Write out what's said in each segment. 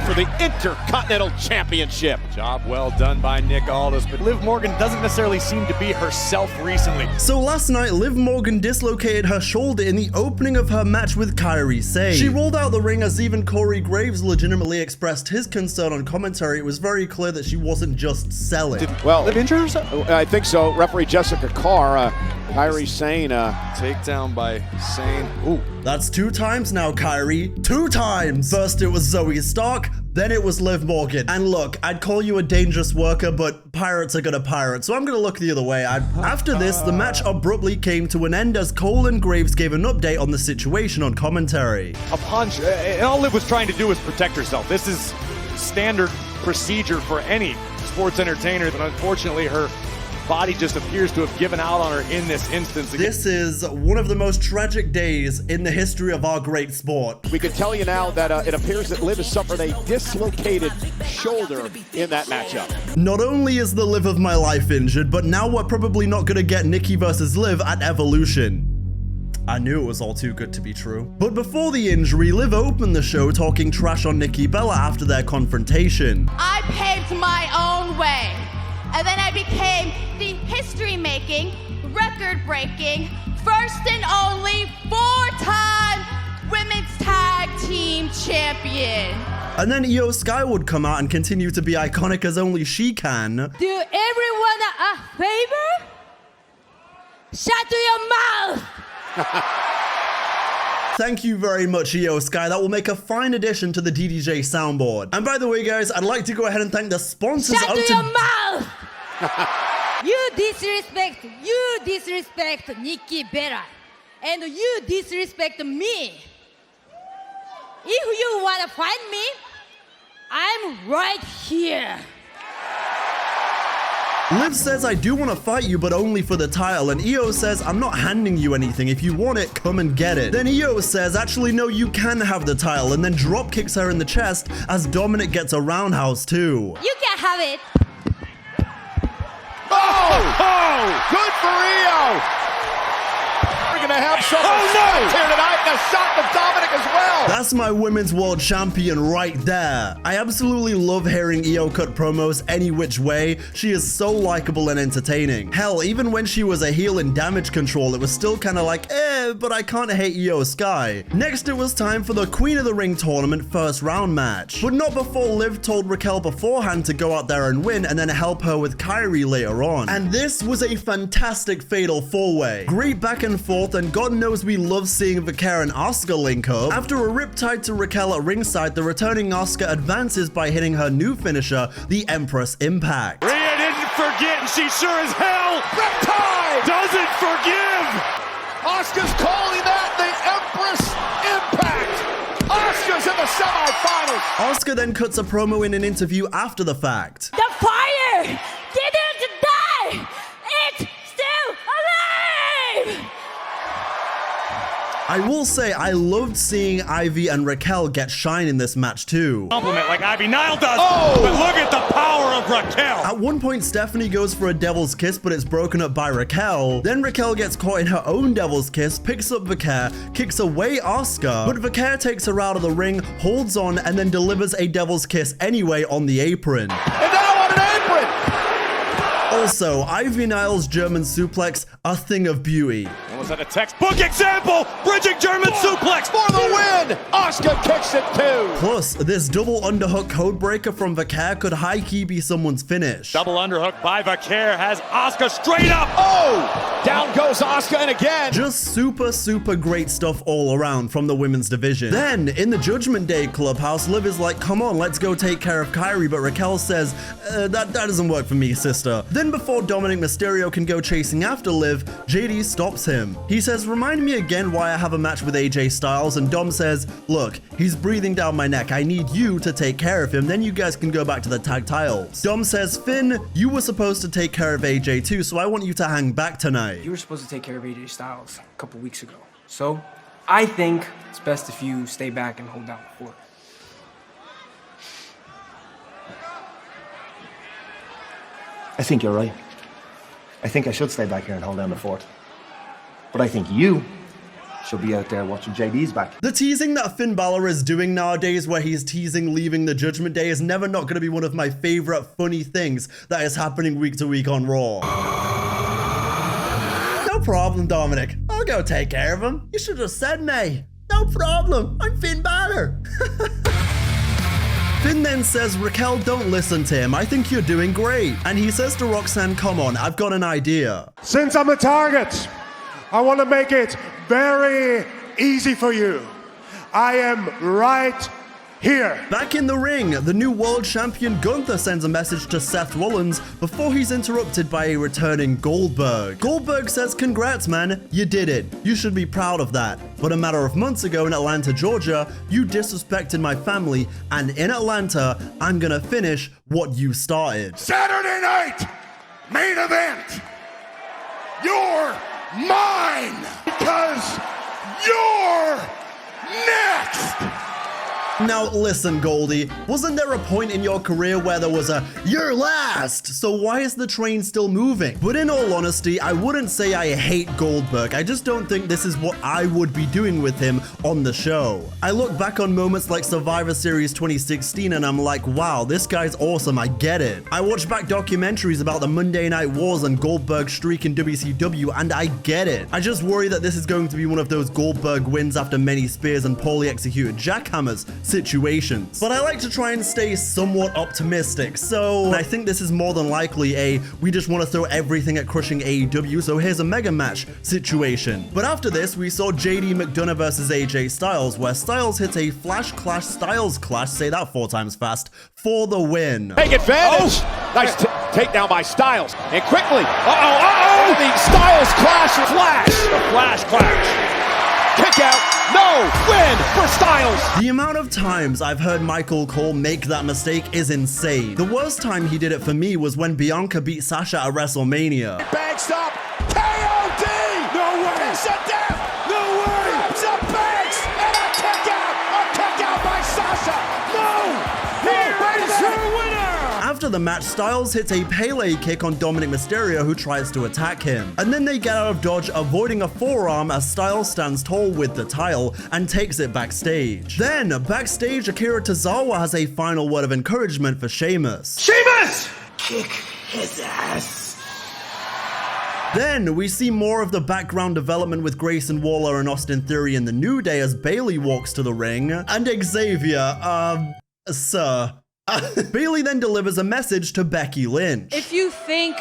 for the Intercontinental Championship. Job well done by Nick Aldis, but Liv Morgan doesn't necessarily seem to be herself recently. So last night, Liv Morgan dislocated her shoulder in the opening of her match with Kairi Sane. She rolled out the ring as even Corey Graves legitimately expressed his concern on commentary. It was very clear that she wasn't just selling. Well, Liv injured herself? I think so. Referee Jessica Carr, Kairi Sane. Takedown by Sane. Ooh. That's 2 times now, Kairi. 2 times! First it was Zoe Stark, then it was Liv Morgan. And look, I'd call you a dangerous worker, but pirates are gonna pirate, so I'm gonna look the other way. After this, the match abruptly came to an end as Cole and Graves gave an update on the situation on commentary. A punch, and all Liv was trying to do was protect herself. This is standard procedure for any sports entertainer, but unfortunately her body just appears to have given out on her in this instance. This is one of the most tragic days in the history of our great sport. We can tell you now that it appears that Liv has suffered a dislocated shoulder in that matchup. Not only is the Liv of my life injured, but now we're probably not gonna get Nikki versus Liv at Evolution. I knew it was all too good to be true. But before the injury, Liv opened the show talking trash on Nikki Bella after their confrontation. I paved my own way, and then I became the history-making, record-breaking, first and only 4-time Women's Tag Team Champion. And then Io Sky would come out and continue to be iconic as only she can. Do everyone a favor? Shut your mouth! Thank you very much, Io Sky. That will make a fine addition to the DDJ soundboard. And by the way, guys, I'd like to go ahead and thank the sponsors Shut of your mouth! You disrespect Nikki Bella, and you disrespect me. If you want to find me, I'm right here. Liv says, I do want to fight you, but only for the title. And Io says, I'm not handing you anything. If you want it, come and get it. Then Io says, actually, no, you can have the title. And then drop kicks her in the chest as Dominic gets a roundhouse too. You can have it. Oh! Good for Io! We're gonna have someone here tonight, and a shot to Dominic as well. That's my women's world champion right there. I absolutely love hearing Io cut promos any which way. She is so likable and entertaining. Hell, even when she was a heel in Damage Control, it was still kind of like, but I can't hate Io Sky. Next, it was time for the Queen of the Ring tournament first round match. But not before Liv told Raquel beforehand to go out there and win and then help her with Kairi later on. And this was a fantastic fatal 4-way. Great back and forth, and God knows we love seeing Vaquer and Asuka link up. After a riptide to Raquel at ringside, the returning Asuka advances by hitting her new finisher, the Empress Impact. Rhea didn't forget, and she sure as hell doesn't forgive. Asuka's calling that the Empress Impact. Asuka's in the semifinals. Asuka then cuts a promo in an interview after the fact. The fire didn't die. It's still alive. I will say, I loved seeing Ivy and Raquel get shine in this match too. Compliment like Ivy Nile does, but look at the power of Raquel. At one point, Stephanie goes for a devil's kiss, but it's broken up by Raquel. Then Raquel gets caught in her own devil's kiss, picks up Vaquer, kicks away Asuka, but Vaquer takes her out of the ring, holds on, and then delivers a devil's kiss anyway on the apron. And now on an apron. Also, Ivy Nile's German suplex, a thing of beauty. Almost had a textbook example, bridging German suplex For the win! Asuka kicks it too! Plus, this double underhook codebreaker from Vaquer could high-key be someone's finish. Double underhook by Vaquer has Asuka straight up. Oh! Down goes Asuka, and again. Just super great stuff all around from the women's division. Then, in the Judgment Day clubhouse, Liv is like, come on, let's go take care of Kairi, but Raquel says, that doesn't work for me, sister. Then before Dominic Mysterio can go chasing after Liv, JD stops him. He says, remind me again why I have a match with AJ Styles, and Dom says, look, he's breathing down my neck. I need you to take care of him, then you guys can go back to the tag titles. Dom says, Finn, you were supposed to take care of AJ too, so I want you to hang back tonight. You were supposed to take care of AJ Styles a couple weeks ago. So, I think it's best if you stay back and hold down the fort. I think you're right. I think I should stay back here and hold down the fort. But I think you should She'll be out there watching JB's back. The teasing that Finn Balor is doing nowadays, where he's teasing leaving the Judgment Day, is never not going to be one of my favorite funny things that is happening week to week on Raw. No problem, Dominic. I'll go take care of him. You should have said me. No problem. I'm Finn Balor. Finn then says, Raquel, don't listen to him. I think you're doing great. And he says to Roxanne, come on, I've got an idea. Since I'm a target, I want to make it very easy for you. I am right here. Back in the ring, the new world champion Gunther sends a message to Seth Rollins before he's interrupted by a returning Goldberg. Goldberg says, congrats, man, you did it. You should be proud of that. But a matter of months ago in Atlanta, Georgia, you disrespected my family, and in Atlanta, I'm gonna finish what you started. Saturday night, main event. You're mine because you're next. Now listen, Goldie, wasn't there a point in your career where there was a "you're last"? So why is the train still moving? But in all honesty, I wouldn't say I hate Goldberg. I just don't think this is what I would be doing with him on the show. I look back on moments like Survivor Series 2016 and I'm like, wow, this guy's awesome, I get it. I watch back documentaries about the Monday Night Wars and Goldberg's streak in WCW and I get it. I just worry that this is going to be one of those Goldberg wins after many spears and poorly executed jackhammers situations. But I like to try and stay somewhat optimistic, so I think this is more than likely a we just want to throw everything at crushing AEW, so here's a mega match situation. But after this, we saw JD McDonough versus AJ Styles, where Styles hit a Flash Clash Styles Clash, say that 4 times fast, for the win. Take advantage. Nice takedown by Styles. And quickly. The Styles Clash Flash. The Flash Clash. Kick out. No, win for Styles. The amount of times I've heard Michael Cole make that mistake is insane. The worst time he did it for me was when Bianca beat Sasha at WrestleMania. Banks up. KOD. No way. It's a death. No way. Grabs up Banks. And a kick out. A kick out by Sasha. No. Here is your winner. After the match, Styles hits a Pele kick on Dominic Mysterio, who tries to attack him. And then they get out of dodge, avoiding a forearm as Styles stands tall with the title and takes it backstage. Then, backstage, Akira Tozawa has a final word of encouragement for Sheamus. Sheamus! Kick his ass. Then, we see more of the background development with Grayson Waller and Austin Theory in the New Day as Bayley walks to the ring. And Xavier, sir. Bayley then delivers a message to Becky Lynch. If you think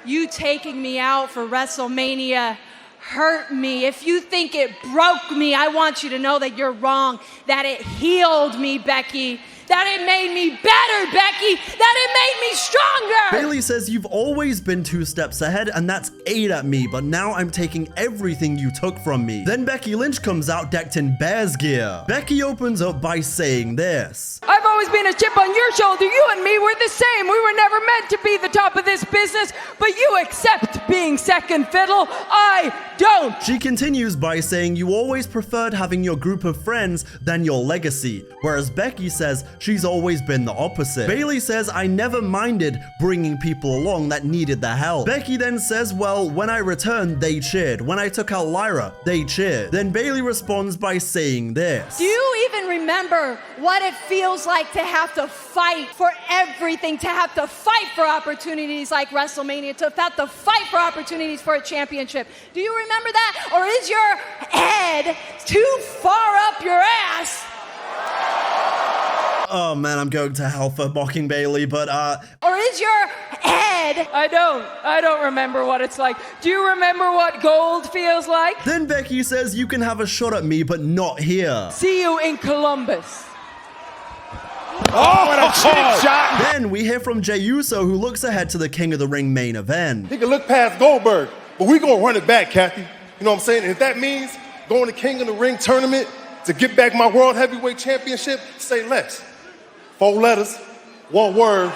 you taking me out for WrestleMania hurt me, if you think it broke me, I want you to know that you're wrong, that it healed me, Becky. That it made me better, Becky. That it made me stronger. Bayley says, you've always been 2 steps ahead, and that's 8 at me, but now I'm taking everything you took from me. Then Becky Lynch comes out decked in Bears gear. Becky opens up by saying this. I've always been a chip on your shoulder. You and me were the same. We were never meant to be the top of this business, but you accept being second fiddle. I don't. She continues by saying you always preferred having your group of friends than your legacy, whereas Becky says she's always been the opposite. Bayley says, I never minded bringing people along that needed the help. Becky then says, well, when I returned, they cheered. When I took out Lyra, they cheered. Then Bayley responds by saying this. Do you even remember what it feels like to have to fight for everything, to have to fight for opportunities like WrestleMania, to have to fight for opportunities for a championship? Do you remember that? Or is your head too far up your ass? Oh man, I'm going to hell for mocking Bayley, but Or is your head? I don't remember what it's like. Do you remember what gold feels like? Then Becky says you can have a shot at me, but not here. See you in Columbus. Oh, what a cheap shot. Then we hear from Jey Uso, who looks ahead to the King of the Ring main event. He can look past Goldberg, but we gonna run it back, Kathy. You know what I'm saying? And if that means going to King of the Ring tournament to get back my World Heavyweight Championship, say less. 4 letters, 1 word,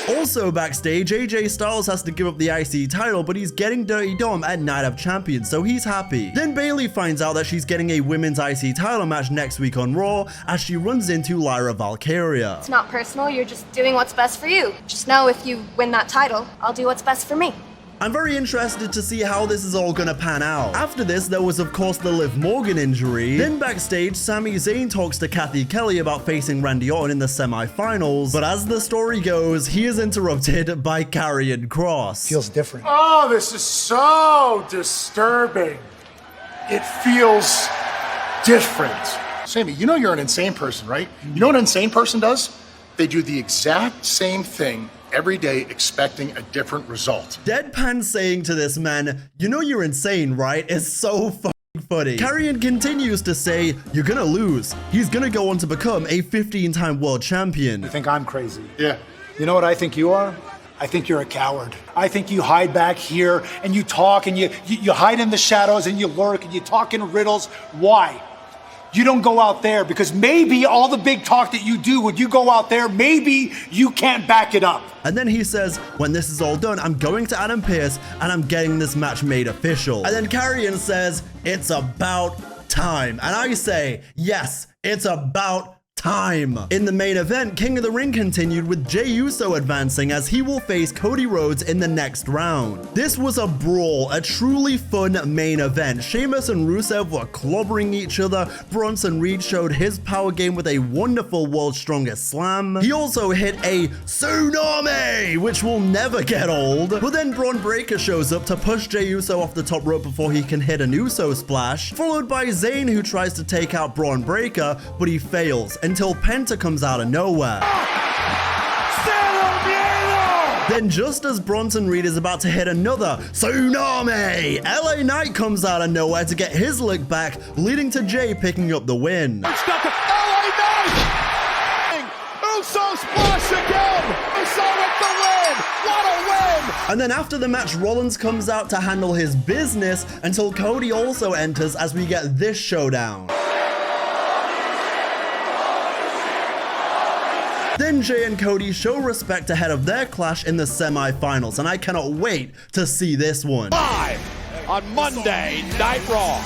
Also backstage, AJ Styles has to give up the IC title, but he's getting Dirty Dom at Night of Champions, so he's happy. Then Bayley finds out that she's getting a women's IC title match next week on Raw as she runs into Lyra Valkyria. It's not personal, you're just doing what's best for you. Just know if you win that title, I'll do what's best for me. I'm very interested to see how this is all gonna pan out. After this, there was of course the LIV Morgan injury. Then backstage, Sami Zayn talks to Kathy Kelly about facing Randy Orton in the semi-finals, but as the story goes, he is interrupted by Karrion Kross. Feels different. Oh, this is so disturbing. It feels different. Sammy, you know you're an insane person, right? You know what an insane person does? They do the exact same thing every day expecting a different result. Deadpan saying to this man, "You know you're insane, right?" is so funny. Karrion continues to say, "You're gonna lose." He's gonna go on to become a 15-time world champion. You think I'm crazy? Yeah. You know what I think you are? I think you're a coward. I think you hide back here and you talk and you hide in the shadows and you lurk and you talk in riddles. Why? You don't go out there because maybe all the big talk that you do, when you go out there, maybe you can't back it up. And then he says, "When this is all done, I'm going to Adam Pearce and I'm getting this match made official." And then Karrion says, "It's about time." And I say, yes, it's about time. In the main event, King of the Ring continued with Jey Uso advancing as he will face Cody Rhodes in the next round. This was a brawl, a truly fun main event. Sheamus and Rusev were clobbering each other. Bronson Reed showed his power game with a wonderful World's Strongest Slam. He also hit a tsunami, which will never get old. But then Braun Breaker shows up to push Jey Uso off the top rope before he can hit an Uso splash, followed by Zayn, who tries to take out Braun Breaker, but he fails until Penta comes out of nowhere. Then just as Bronson Reed is about to hit another tsunami, LA Knight comes out of nowhere to get his lick back, leading to Jey picking up the win. LA Knight! Uso splash again! Uso with the win! What a win! And then after the match, Rollins comes out to handle his business until Cody also enters as we get this showdown. Then Jey and Cody show respect ahead of their clash in the semi-finals, and I cannot wait to see this one. Live on Monday Night Raw.